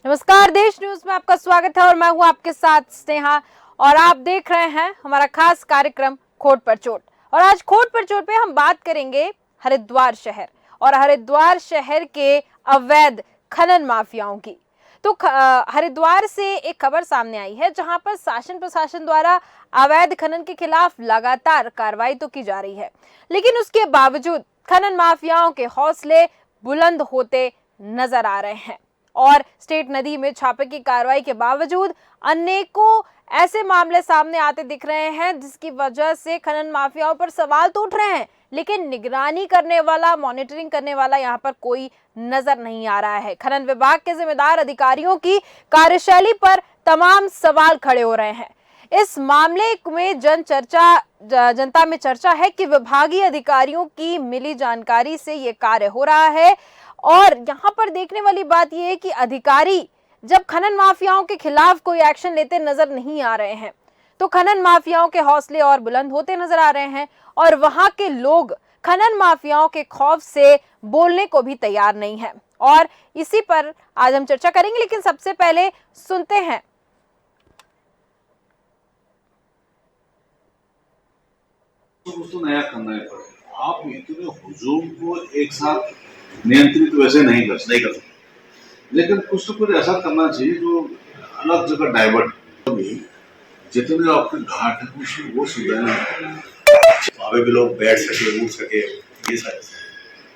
नमस्कार, देश न्यूज में आपका स्वागत है और मैं हूं आपके साथ स्नेहा। और आप देख रहे हैं हमारा खास कार्यक्रम खोट पर चोट। और आज खोट पर चोट पे हम बात करेंगे हरिद्वार शहर और हरिद्वार शहर के अवैध खनन माफियाओं की। तो हरिद्वार से एक खबर सामने आई है जहां पर शासन प्रशासन द्वारा अवैध खनन के खिलाफ लगातार कार्रवाई तो की जा रही है, लेकिन उसके बावजूद खनन माफियाओं के हौसले बुलंद होते नजर आ रहे हैं। और स्टेट नदी में छापे की कार्रवाई के बावजूद अनेकों ऐसे मामले सामने आते दिख रहे हैं जिसकी वजह से खनन माफियाओं पर सवाल तो उठ रहे हैं, लेकिन निगरानी करने वाला, मॉनिटरिंग करने वाला यहाँ पर कोई नजर नहीं आ रहा है। खनन विभाग के जिम्मेदार अधिकारियों की कार्यशैली पर तमाम सवाल खड़े हो रहे हैं। इस मामले में जनता में चर्चा है कि विभागीय अधिकारियों की मिली जानकारी से ये कार्य हो रहा है। और यहाँ पर देखने वाली बात यह है कि अधिकारी जब खनन माफियाओं के खिलाफ कोई एक्शन लेते नजर नहीं आ रहे हैं तो खनन माफियाओं के हौसले और बुलंद होते नजर आ रहे हैं और वहां के लोग खनन माफियाओं के खौफ से बोलने को भी तैयार नहीं है। और इसी पर आज हम चर्चा करेंगे, लेकिन सबसे पहले सुनते हैं तो नया करना है। आप इतने हुजूम को एक साथ नियंत्रित वैसे नहीं कर सकते, लेकिन कुछ तो कुछ ऐसा करना चाहिए जो अलग जगह डाइवर्ट। जितने आपके घाट है वो सुधारें, वहाँ भी लोग बैठ सके, उठ सके। ये सारे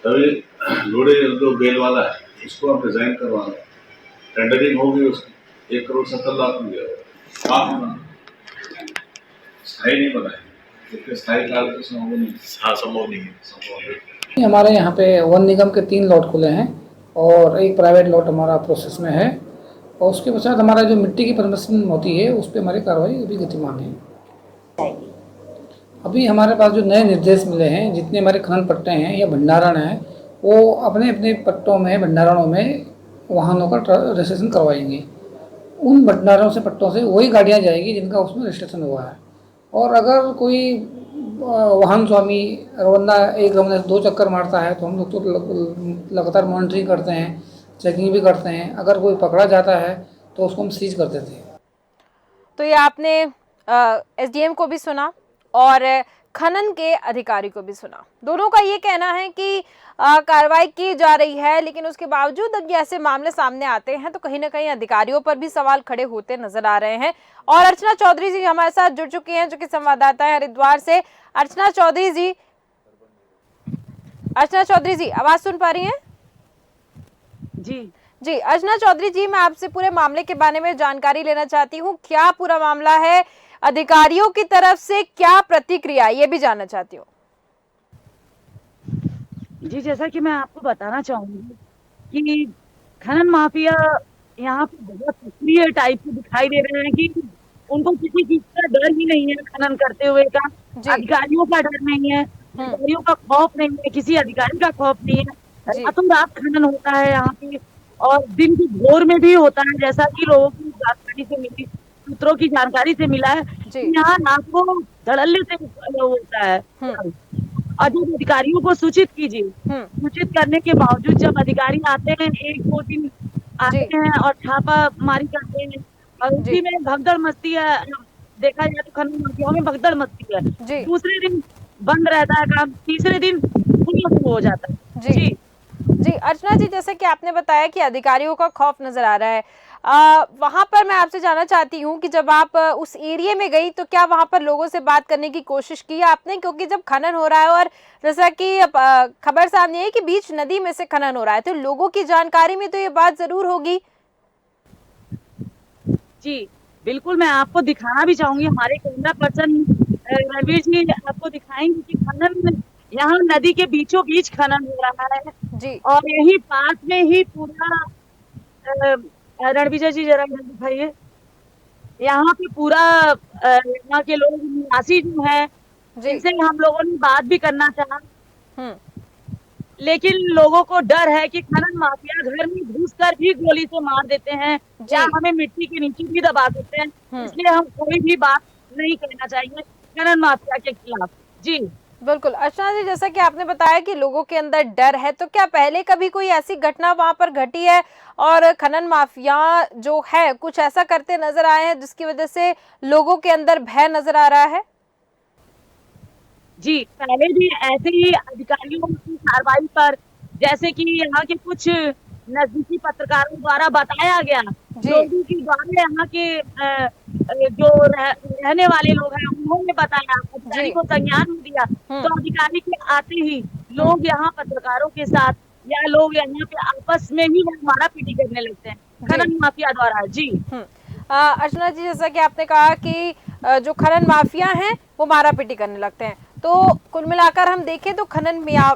तभी लोड़े जो बेल वाला है उसको हम डिजाइन करवाना, टेंडरिंग होगी, उसकी 1,70,00,000 में गया। आप स्थायी नहीं बनाए, संभव नहीं है। हमारे यहाँ पे वन निगम के 3 लॉट खुले हैं और एक प्राइवेट लॉट हमारा प्रोसेस में है। और उसके पश्चात हमारा जो मिट्टी की परमिशन होती है उस पर हमारी कार्रवाई अभी गतिमान है। अभी हमारे पास जो नए निर्देश मिले हैं, जितने हमारे खनन पट्टे हैं या भंडारण हैं, वो अपने अपने पट्टों में, भंडारणों में वाहनों का रजिस्ट्रेशन करवाएंगे। उन भंडारों से, पट्टों से वही गाड़ियाँ जाएगी जिनका उसमें रजिस्ट्रेशन हुआ है। और अगर कोई वाहन स्वामी रोजाना एक रमने से 2 चक्कर मारता है तो हम लोग तो लगातार मॉनिटरिंग करते हैं, चेकिंग भी करते हैं। अगर कोई पकड़ा जाता है तो उसको हम सीज कर देते हैं। तो ये आपने एसडीएम को भी सुना और खनन के अधिकारी को भी सुना। दोनों का ये कहना है कि कार्रवाई की जा रही है, लेकिन उसके बावजूद अब ऐसे मामले सामने आते हैं तो कहीं ना कहीं अधिकारियों पर भी सवाल खड़े होते नजर आ रहे हैं। और अर्चना चौधरी जी हमारे साथ जुड़ चुकी हैं, जो कि संवाददाता है हरिद्वार से। अर्चना चौधरी जी आवाज सुन पा रही हैं? जी अर्चना चौधरी जी, मैं आपसे पूरे मामले के बारे में जानकारी लेना चाहती हूँ। क्या पूरा मामला है, अधिकारियों की तरफ से क्या प्रतिक्रिया, ये भी जानना चाहती हूँ। जी, जैसा कि मैं आपको बताना चाहूंगी कि खनन माफिया यहाँ पे बहुत सक्रिय टाइप के दिखाई दे रहे हैं कि उनको किसी चीज का डर ही नहीं है खनन करते हुए का। अधिकारियों का डर नहीं है, अधिकारियों का खौफ नहीं है, किसी अधिकारी का खौफ नहीं है। रातों रात खनन होता है यहाँ पे और दिन की भोर में भी होता है, जैसा कि लोगों की जानकारी से मिली, सूत्रों की जानकारी से मिला है। यहाँ नाकों धड़ल्ले से होता है। और जब अधिकारियों को सूचित कीजिए, सूचित करने के बावजूद जब अधिकारी आते हैं, 1-2 दिन आते हैं और छापा मारी करते हैं और उसी में भगदड़ मचती है। देखा जाए तो खनन माफियाओं में भगदड़ मचती है। दूसरे दिन बंद रहता है काम, तीसरे दिन शुरू हो जाता है। जी अर्चना जी, जैसे कि आपने बताया कि अधिकारियों का खौफ नजर आ रहा है, वहां पर मैं आपसे जानना चाहती हूँ कि जब आप उस एरिया में गई तो क्या वहां पर लोगों से बात करने की कोशिश की आपने? क्योंकि जब खनन हो रहा है और जैसा कि खबर सामने है कि बीच नदी में से खनन हो रहा है, तो लोगों की जानकारी में तो ये बात जरूर होगी। जी बिल्कुल, मैं आपको दिखाना भी चाहूंगी। हमारे कैमरा पर्सन रवि जी आपको दिखाएंगे कि खनन यहाँ नदी के बीचों बीच खनन हो रहा है। और यही पास में ही पूरा रणविजय जी जरा दिखाइए, यहाँ पे पूरा यहाँ के लोग निवासी जो है जिनसे हम लोगों ने बात भी करना चाहा, लेकिन लोगों को डर है कि खनन माफिया घर में घुसकर भी गोली से मार देते हैं या हमें मिट्टी के नीचे भी दबा देते हैं। इसलिए हम कोई भी बात नहीं कहना चाहिए खनन माफिया के खिलाफ। बिल्कुल। अर्चना जी, जैसा कि आपने बताया कि लोगों के अंदर डर है, तो क्या पहले कभी कोई ऐसी घटना वहां पर घटी है और खनन माफिया जो है कुछ ऐसा करते नजर आए हैं जिसकी वजह से लोगों के अंदर भय नजर आ रहा है? जी, पहले भी ऐसे ही अधिकारियों की कार्रवाई पर, जैसे कि यहाँ के कुछ नजदीकी पत्रकारों द्वारा बताया गया, जी। लोगों के द्वारा यहाँ के जो रहने वाले लोग हैं उन्होंने बताया, अधिकारी जी। को संज्ञान में दिया, हम्म। तो अधिकारी के आते ही लोग यहाँ पत्रकारों के साथ या लोग यहाँ पे आपस में ही मारा पीटी करने लगते हैं जी। खनन माफिया द्वारा। जी अर्चना जी, जैसा कि आपने कहा कि जो खनन माफिया हैं वो मारा पीटी करने लगते हैं, तो कुल मिलाकर हम देखें तो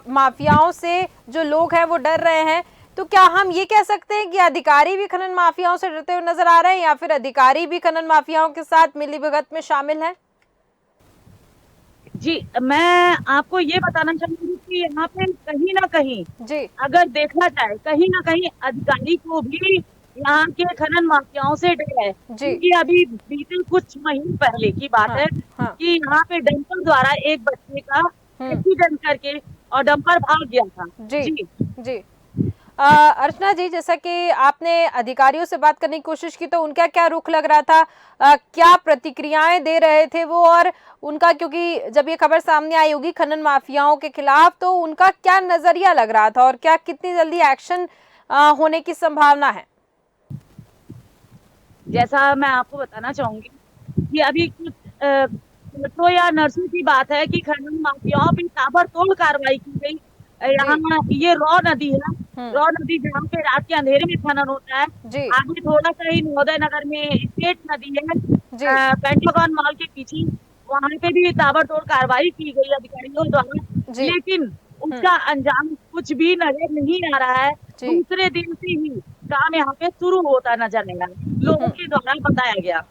माफियाओं से जो लोग हैं वो डर रहे हैं, तो क्या हम ये कह सकते हैं कि अधिकारी भी खनन माफियाओं से डरते हुए नजर आ रहे हैं या फिर अधिकारी भी खनन माफियाओं के साथ मिलीभगत में शामिल हैं? जी, मैं आपको ये बताना चाहूंगी कि यहाँ पे कहीं ना कहीं जी। अगर देखा जाए, कहीं ना कहीं अधिकारी को भी यहाँ के खनन माफियाओं से डर है, जी। क्योंकि अभी बीते कुछ महीने पहले की बात हाँ। है हाँ। कि यहाँ पे डंपर द्वारा एक बच्चे का एक्सीडेंट करके और डंपर भाग गया था। जी। जी जी। अर्चना जी, जैसा कि आपने अधिकारियों से बात करने की कोशिश की तो उनका क्या रुख लग रहा था, क्या प्रतिक्रियाएं दे रहे थे वो, और उनका, क्योंकि जब ये खबर सामने आई होगी खनन माफियाओं के खिलाफ, तो उनका क्या नजरिया लग रहा था और क्या कितनी जल्दी एक्शन होने की संभावना है? जैसा मैं आपको बताना चाहूंगी कि अभी कुछ तो या नर्सों की बात है कि खनन माफियाओं पे ताबड़तोड़ कार्रवाई की गई। यहाँ ये रॉ नदी है, रॉ नदी जहाँ पे रात के अंधेरे में खनन होता है, जी। आगे थोड़ा सा ही नवोदय नगर में स्टेट नदी है, जी। पेंटागन मॉल के पीछे, वहां पे भी ताबड़तोड़ कार्रवाई की गई अधिकारियों द्वारा, जी। लेकिन उसका अंजाम कुछ भी नजर नहीं आ रहा है। जी। दूसरे दिन से ही काम यहाँ पे शुरू होता नजर आया, लोगों के द्वारा बताया गया।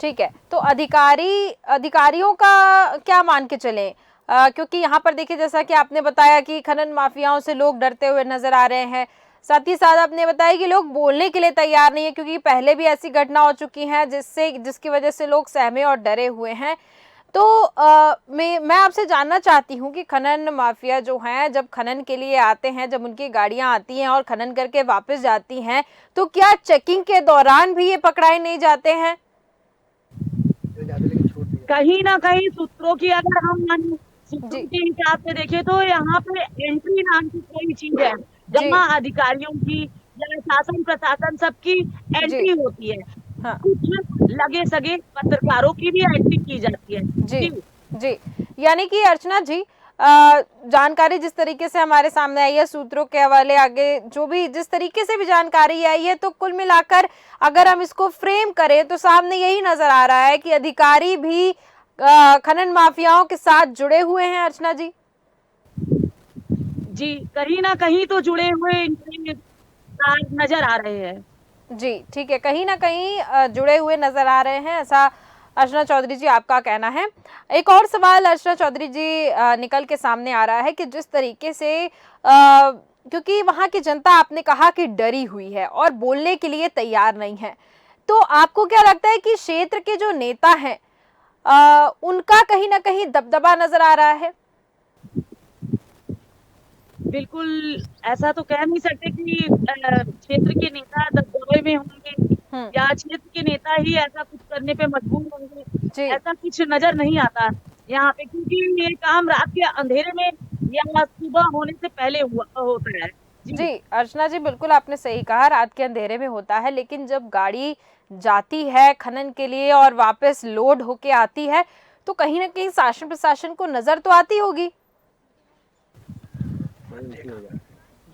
ठीक है, तो अधिकारियों का क्या मान के चलें, क्योंकि यहाँ पर देखिए जैसा कि आपने बताया कि खनन माफियाओं से लोग डरते हुए नजर आ रहे हैं, साथ ही साथ आपने बताया कि लोग बोलने के लिए तैयार नहीं है क्योंकि पहले भी ऐसी घटना हो चुकी हैं जिसकी वजह से लोग सहमे और डरे हुए हैं। तो मैं आपसे जानना चाहती हूँ कि खनन माफिया जो हैं जब खनन के लिए आते हैं, जब उनकी गाड़ियां आती हैं और खनन करके वापस जाती हैं, तो क्या चेकिंग के दौरान भी ये पकड़ाए नहीं जाते हैं? कहीं ना कहीं सूत्रों की अगर हम माने, सूत्रों के हिसाब से देखें तो यहाँ पे एंट्री नाम की कोई चीज है जहाँ अधिकारियों की या शासन प्रशासन सबकी एंट्री होती है। हाँ। कुछ लगे सगे पत्रकारों की भी एंट्री की जाती है। जी। जी, यानी कि अर्चना जी, जानकारी जिस तरीके से हमारे सामने आई है, सूत्रों के हवाले आगे जो भी जिस तरीके से भी जानकारी आई है, तो कुल मिलाकर अगर हम इसको फ्रेम करें तो सामने यही नजर आ रहा है कि अधिकारी भी खनन माफियाओं के साथ जुड़े हुए हैं। अर्चना जी जी, कहीं ना कहीं तो जुड़े हुए इनके नजर आ रहे हैं। जी, ठीक है, कहीं ना कहीं जुड़े हुए नजर आ रहे हैं, ऐसा अर्चना चौधरी जी आपका कहना है। एक और सवाल अर्चना चौधरी जी निकल के सामने आ रहा है कि जिस तरीके से क्योंकि वहां की जनता आपने कहा कि डरी हुई है और बोलने के लिए तैयार नहीं है, तो आपको क्या लगता है कि क्षेत्र के जो नेता हैं उनका कहीं ना कहीं दबदबा नजर आ रहा है? बिल्कुल, ऐसा तो कह नहीं सकते कि क्षेत्र के नेता दबदबे में होंगे या क्षेत्र के नेता ही ऐसा कुछ करने पे मजबूर होंगे, ऐसा कुछ नजर नहीं आता यहाँ पे, क्योंकि ये काम रात के अंधेरे में या सुबह होने से पहले होता है। जी अर्चना जी, बिल्कुल आपने सही कहा, रात के अंधेरे में होता है, लेकिन जब गाड़ी जाती है खनन के लिए और वापस लोड होके आती है तो कहीं ना कहीं शासन प्रशासन को नजर तो आती होगी।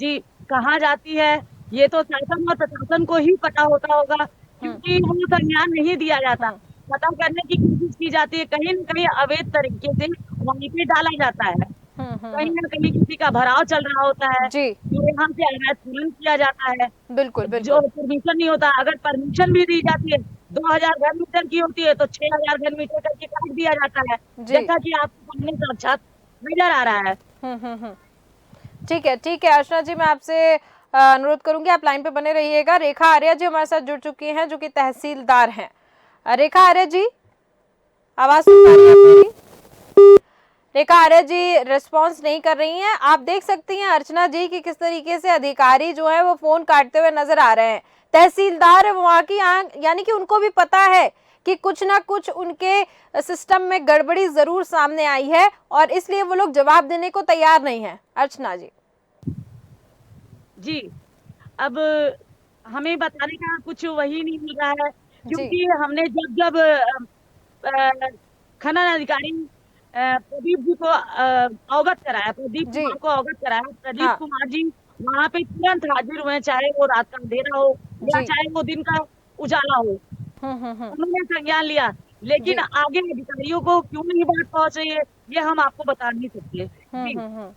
जी, कहाँ जाती है ये तो शासन और प्रशासन को ही पता होता होगा, क्योंकि वो संज्ञान नहीं दिया जाता, पता करने की कोशिश की जाती है, कहीं न कहीं अवैध तरीके से वहीं पे डाला जाता है, कहीं न कहीं किसी का भराव चल रहा होता है, जो यहाँ से अवैध खनन किया जाता है, बिल्कुल जो परमिशन नहीं होता, अगर परमिशन भी दी जाती है 2000 घन मीटर की होती है तो 6000 घन मीटर करके काट दिया जाता है, जैसा कि आपको सामने साक्षात नजर आ रहा है। ठीक है अर्चना जी, मैं आपसे अनुरोध करूंगी आप लाइन पे बने रहिएगा। रेखा आर्या जी हमारे साथ जुड़ चुकी हैं जो कि तहसीलदार हैं। रेखा आर्या जी, आवाज सुन पा रही हैं आप मेरी? रेखा आर्य जी रिस्पांस नहीं कर रही हैं। आप देख सकती हैं अर्चना जी कि किस तरीके से अधिकारी जो है वो फोन काटते हुए नजर आ रहे हैं। तहसीलदार है वहां की, यानी कि उनको भी पता है कि कुछ ना कुछ उनके सिस्टम में गड़बड़ी जरूर सामने आई है और इसलिए वो लोग जवाब देने को तैयार नहीं है। अर्चना जी जी, अब हमें बताने का कुछ वही नहीं मिल रहा है, जी क्योंकि हमने जब जब खनन अधिकारी प्रदीप जी को अवगत कराया, प्रदीप जी कुमार को अवगत कराया, प्रदीप हाँ कुमार जी वहां पे तुरंत हाजिर हुए, चाहे वो रात का अंधेरा हो या जी चाहे वो दिन का उजाला हो। हम्म। उन्होंने संज्ञान लिया, लेकिन जी आगे अधिकारियों को क्यों नहीं बात पहुंच रही है, ये हम आपको बता नहीं सकते। जी हम्म।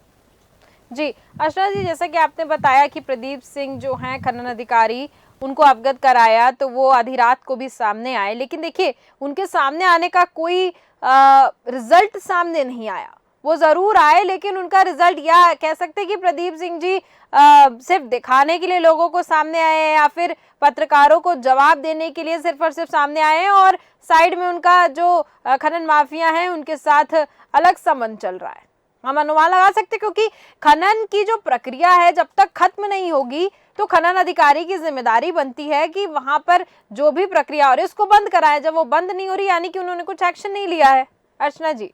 जी अर्चना जी, जैसा कि आपने बताया कि प्रदीप सिंह जो हैं खनन अधिकारी, उनको अवगत कराया तो वो आधी रात को भी सामने आए, लेकिन देखिए उनके सामने आने का कोई रिजल्ट सामने नहीं आया। वो जरूर आए लेकिन उनका रिजल्ट, या कह सकते हैं कि प्रदीप सिंह जी सिर्फ दिखाने के लिए लोगों को सामने आए हैं या फिर पत्रकारों को जवाब देने के लिए सिर्फ और सिर्फ सामने आए हैं और साइड में उनका जो खनन माफिया हैं उनके साथ अलग संबंध चल रहा है। हम अनुमान लगा सकते क्योंकि खनन की जो प्रक्रिया है जब तक खत्म नहीं होगी तो खनन अधिकारी की जिम्मेदारी बनती है कि वहां पर जो भी प्रक्रिया और इसको बंद कराए। जब वो बंद नहीं हो रही यानी कि उन्होंने कुछ एक्शन नहीं लिया है। अर्चना जी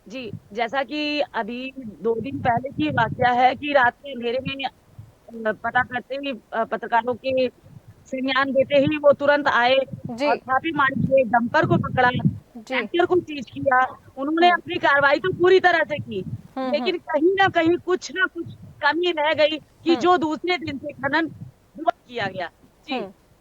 जी, जैसा कि अभी 2 दिन पहले की वाकया है कि रात के अंधेरे में पता करते ही पत्रकारों के संज्ञान देते ही वो तुरंत आए जी और छापेमारी किए, डंपर को पकड़ा, जी ट्रैक्टर को सीज किया। उन्होंने अपनी कार्रवाई तो पूरी तरह से की, लेकिन कहीं ना कहीं कुछ ना कुछ कमी रह गई कि जो दूसरे दिन से खनन दुरुस्त किया गया। जी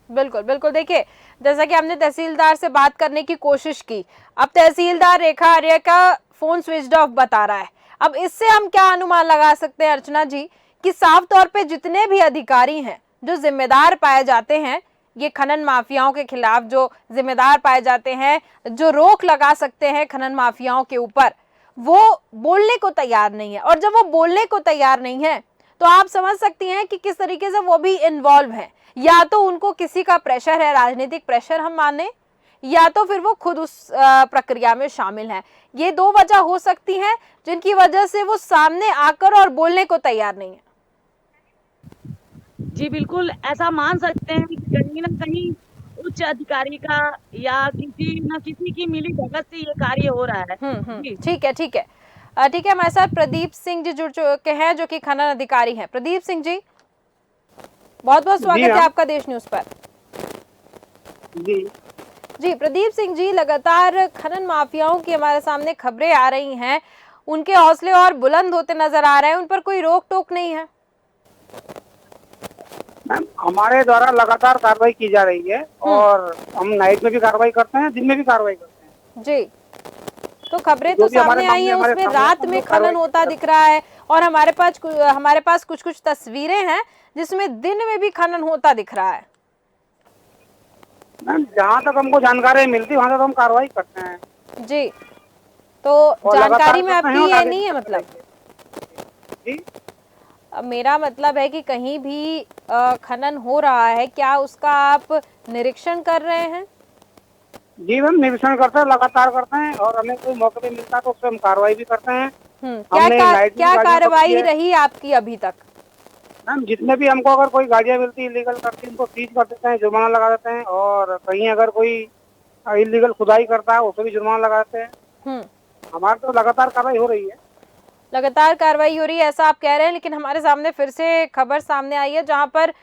बिल्कुल बिल्कुल। देखिए जैसा कि हमने तहसीलदार से बात करने की कोशिश की, अब तहसीलदार रेखा आर्य का फोन स्विच ऑफ बता रहा है। अब इससे हम क्या अनुमान लगा सकते हैं अर्चना जी कि साफ तौर पे जितने भी अधिकारी हैं जो जिम्मेदार पाए जाते हैं, ये खनन माफियाओं के खिलाफ जो जिम्मेदार पाए जाते हैं, जो रोक लगा सकते हैं खनन माफियाओं के ऊपर, वो बोलने को तैयार नहीं है। और जब वो बोलने को तैयार नहीं है तो आप समझ सकती हैं कि किस तरीके से वो भी इन्वॉल्व हैं। या तो उनको किसी का प्रेशर है, राजनीतिक प्रेशर हम माने, या तो फिर वो खुद उस प्रक्रिया में शामिल हैं। ये 2 वजह हो सकती हैं जिनकी वजह से वो सामने आकर और बोलने को तैयार नहीं है। जी बिल्कुल, ऐसा मान सकते हैं कि कहीं ना कहीं उच्च अधिकारी का या किसी न किसी की मिली भगत से ये कार्य हो रहा है। जी ठीक है ठीक है ठीक है। हमारे साथ प्रदीप सिंह जी जुड़ चुके हैं जो कि खनन अधिकारी हैं। प्रदीप सिंह जी, बहुत बहुत स्वागत है आपका देश न्यूज पर। जी प्रदीप सिंह जी, लगातार खनन माफियाओं की हमारे सामने खबरें आ रही हैं, उनके हौसले और बुलंद होते नजर आ रहे हैं, उन पर कोई रोक टोक नहीं है? मैम, हमारे द्वारा लगातार कार्रवाई की जा रही है और हम नाइट में भी कार्रवाई करते हैं, दिन में भी कार्रवाई करते हैं। जी, तो खबरें तो सामने आई हैं, उसमें रात में खनन होता दिख रहा है और हमारे पास कुछ कुछ तस्वीरें हैं जिसमें दिन में भी खनन होता दिख रहा है। मैम, जहाँ तक हमको जानकारी मिलती है वहाँ तक हम कार्रवाई करते हैं। जी, तो जानकारी में आपकी ये नहीं है मतलब? जी, मेरा मतलब है कि कहीं भी खनन हो रहा है, क्या उसका आप निरीक्षण कर रहे हैं? जी मैम, निरीक्षण करते हैं, लगातार करते हैं और हमें कोई मौके पे मिलता है तो उस पर हम कार्रवाई भी करते हैं। क्या कार्रवाई रही आपकी अभी तक? मैम, जितने भी हमको अगर कोई गाड़ियाँ मिलती इलीगल करती है उनको सीज कर देते हैं, जुर्माना लगा देते हैं, और कहीं अगर कोई इलीगल खुदाई करता है उसे भी जुर्माना लगा देते हैं। हमारे तो लगातार कार्रवाई हो रही है। लगातार कार्रवाई हो रही है ऐसा आप कह रहे हैं, लेकिन हमारे सामने फिर से खबर सामने आई है जहां पर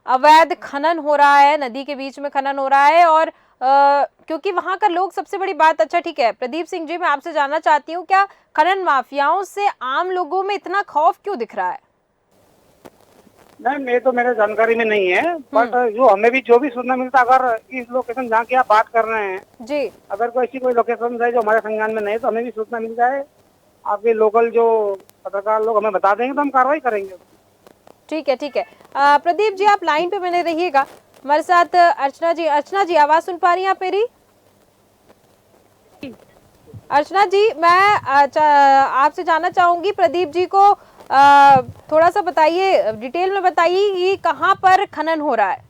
अवैध खनन हो रहा है, नदी के बीच में खनन हो रहा है। और क्योंकि वहां का लोग, सबसे बड़ी बात, अच्छा ठीक है प्रदीप सिंह जी, मैं आपसे जानना चाहती हूँ, क्या खनन माफियाओं से आम लोगों में इतना खौफ क्यों दिख रहा है? नहीं, ये तो मेरे जानकारी में नहीं है, बट जो हमें भी जो भी सुनना मिलता, अगर इस लोकेशन जहाँ की आप बात कर रहे हैं जी, अगर कोई ऐसी कोई लोकेशन है जो हमारे संज्ञान में नहीं तो हमें भी सूचना मिल जाए, आपके लोकल जो पत्रकार लोग हमें बता देंगे तो हम कार्रवाई करेंगे। ठीक है ठीक है। प्रदीप जी, आप लाइन पे बने रहिएगा, हमारे साथ अर्चना जी। अर्चना जी, आवाज सुन पा रही हैं आप मेरी? अर्चना जी, मैं आपसे जानना चाहूंगी, प्रदीप जी को थोड़ा सा बताइए, डिटेल में बताइए कि कहाँ पर खनन हो रहा है।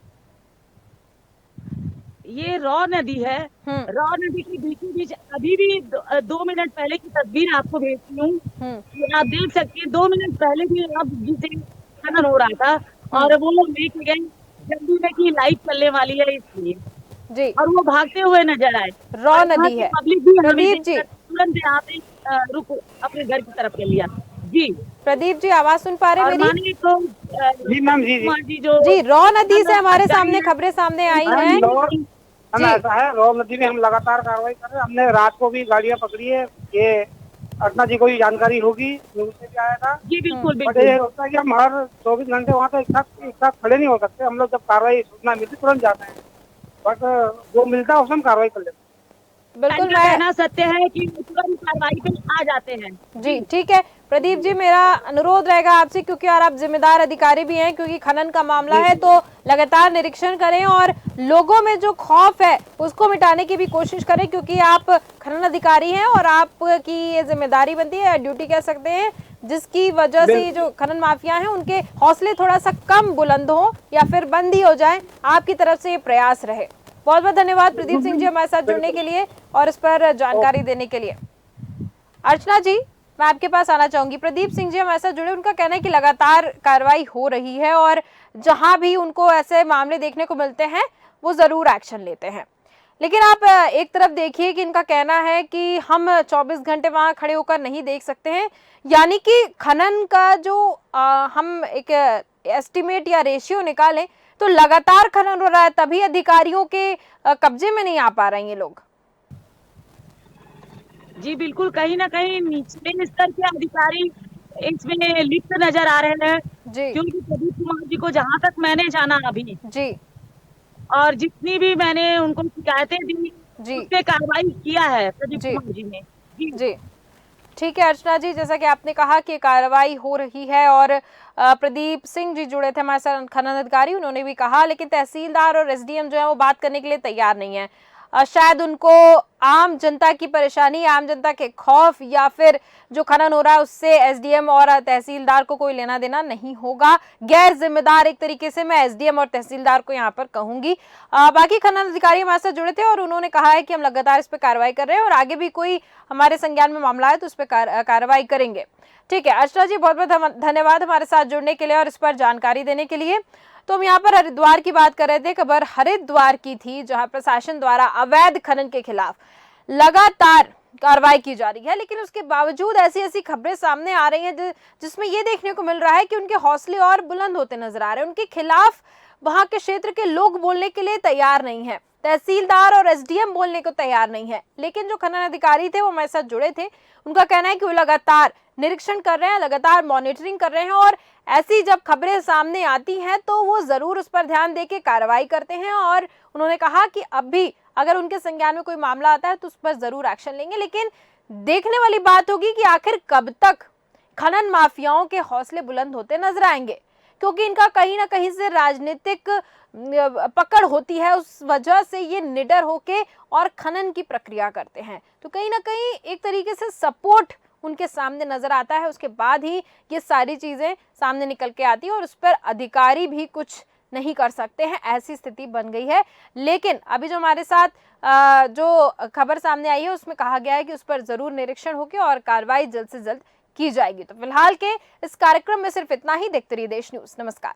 ये रॉ नदी है। रॉ नदी के बीचों बीच अभी भी 2 मिनट पहले की तस्वीर आपको भेजती हूँ। आप देख सकते हैं 2 मिनट पहले भी अब जिसे खनन हो रहा था और वो लेके गए जल्दी में की लाइट चलने वाली है इसलिए जी, और वो भागते हुए नजर आए। रॉ नदी है। पब्लिक भी हमें प्रदीप जी, देखकर तुरंत यहाँ पे रुक अपने घर की तरफ ले लिया। जी प्रदीप जी आवाज सुन पा रहे और मेरी? मानिए तो जी मैम, जी जी कुमार जी जो जी, रॉ नदी से हमारे सामने खबरें सामने आई हैं। हम ऐसा है, रॉ नदी में हम लगातार कार्रवाई कर रहे हैं। हमने रात को भी गाड़ियां पकड़ी है। ये अर्चना जी को भी जानकारी होगी, न्यूज से भी आया था। जी बिल्कुल बट बिल्कुल। ये होता है कि हम हर 24 घंटे वहाँ तो एक साथ खड़े नहीं हो सकते। हम लोग जब कार्रवाई सूचना मिलती तुरंत जाते हैं, बट जो मिलता है उसमें हम कार्रवाई कर लेते हैं। बिल्कुल, इनका मैं कहना सत्य है कि वो तुरंत कार्रवाई पे आ जाते हैं। जी ठीक है प्रदीप जी, मेरा अनुरोध रहेगा आपसे, क्योंकि और आप जिम्मेदार अधिकारी भी हैं, क्योंकि खनन का मामला है तो लगातार निरीक्षण करें और लोगों में जो खौफ है उसको मिटाने की भी कोशिश करें, क्योंकि आप खनन अधिकारी हैं और आपकी ये जिम्मेदारी बनती है, ड्यूटी कह सकते हैं, जिसकी वजह से जो खनन माफिया हैं उनके हौसले थोड़ा सा कम बुलंद हो या फिर बंद ही हो जाए। आपकी तरफ से ये प्रयास रहे। बहुत बहुत धन्यवाद प्रदीप सिंह जी हमारे साथ जुड़ने के लिए और इस पर जानकारी देने के लिए। अर्चना जी, मैं आपके पास आना चाहूंगी। प्रदीप सिंह जी हमारे साथ जुड़े, उनका कहना है कि लगातार कार्रवाई हो रही है और जहां भी उनको ऐसे मामले देखने को मिलते हैं वो जरूर एक्शन लेते हैं। लेकिन आप एक तरफ देखिए कि इनका कहना है कि हम 24 घंटे वहां खड़े होकर नहीं देख सकते हैं, यानी कि खनन का जो हम एक एस्टिमेट या रेशियो निकालें तो लगातार खनन हो रहा है, तभी अधिकारियों के कब्जे में नहीं आ पा रहे हैं ये लोग। जी बिल्कुल, कहीं ना कहीं निचले स्तर के अधिकारी इसमें लिप्त नजर आ रहे हैं जी क्योंकि प्रदीप कुमार जी को जहां तक मैंने जाना अभी जी और जितनी भी मैंने उनको शिकायतें दी जी उस पे कार्रवाई किया है प्रदीप जी कुमार जी ने। जी ठीक है अर्चना जी, जैसा कि आपने कहा कि कार्रवाई हो रही है और प्रदीप सिंह जी जुड़े थे हमारे साथ खनन अधिकारी, उन्होंने भी कहा, लेकिन तहसीलदार और एसडीएम जो है वो बात करने के लिए तैयार नहीं है। शायद उनको आम जनता की परेशानी, आम जनता के खौफ या फिर जो खनन हो रहा है उससे एसडीएम और तहसीलदार को कोई लेना देना नहीं होगा। गैर जिम्मेदार एक तरीके से मैं एसडीएम और तहसीलदार को यहाँ पर कहूंगी। बाकी खनन अधिकारी हमारे साथ जुड़े थे और उन्होंने कहा है कि हम लगातार इस पर कार्रवाई कर रहे हैं और आगे भी कोई हमारे संज्ञान में मामला है तो उस पर कार्रवाई करेंगे। ठीक है अर्चना जी, बहुत बहुत धन्यवाद हमारे साथ जुड़ने के लिए और इस पर जानकारी देने के लिए। तो हम यहाँ पर हरिद्वार की बात कर रहे थे, खबर हरिद्वार की थी जहां प्रशासन द्वारा अवैध खनन के खिलाफ लगातार कार्रवाई की जा रही है, लेकिन उसके बावजूद ऐसी ऐसी खबरें सामने आ रही हैं जिसमें यह देखने को मिल रहा है कि उनके हौसले और बुलंद होते नजर आ रहे हैं। उनके खिलाफ वहां के क्षेत्र के लोग बोलने के लिए तैयार नहीं है, तहसीलदार और एसडीएम बोलने को तैयार नहीं है, लेकिन जो खनन अधिकारी थे वो हमारे साथ जुड़े थे, उनका कहना है कि वो लगातार निरीक्षण कर रहे हैं, लगातार मॉनिटरिंग कर रहे हैं और ऐसी जब खबरें सामने आती हैं तो वो जरूर उस पर ध्यान देके कार्रवाई करते हैं। और उन्होंने कहा कि अब भी अगर उनके संज्ञान में कोई मामला आता है तो उस पर जरूर एक्शन लेंगे, लेकिन देखने वाली बात होगी कि आखिर कब तक खनन माफियाओं के हौसले बुलंद होते नजर आएंगे, क्योंकि इनका कहीं ना कहीं से राजनीतिक पकड़ होती है, उस वजह से ये निडर होके और खनन की प्रक्रिया करते हैं। तो कहीं ना कहीं एक तरीके से सपोर्ट उनके सामने नजर आता है, उसके बाद ही ये सारी चीजें सामने निकल के आती है और उस पर अधिकारी भी कुछ नहीं कर सकते हैं, ऐसी स्थिति बन गई है। लेकिन अभी जो हमारे साथ जो खबर सामने आई है उसमें कहा गया है कि उस पर जरूर निरीक्षण होगी और कार्रवाई जल्द से जल्द की जाएगी। तो फिलहाल के इस कार्यक्रम में सिर्फ इतना ही। देखते रहिए देश न्यूज। नमस्कार।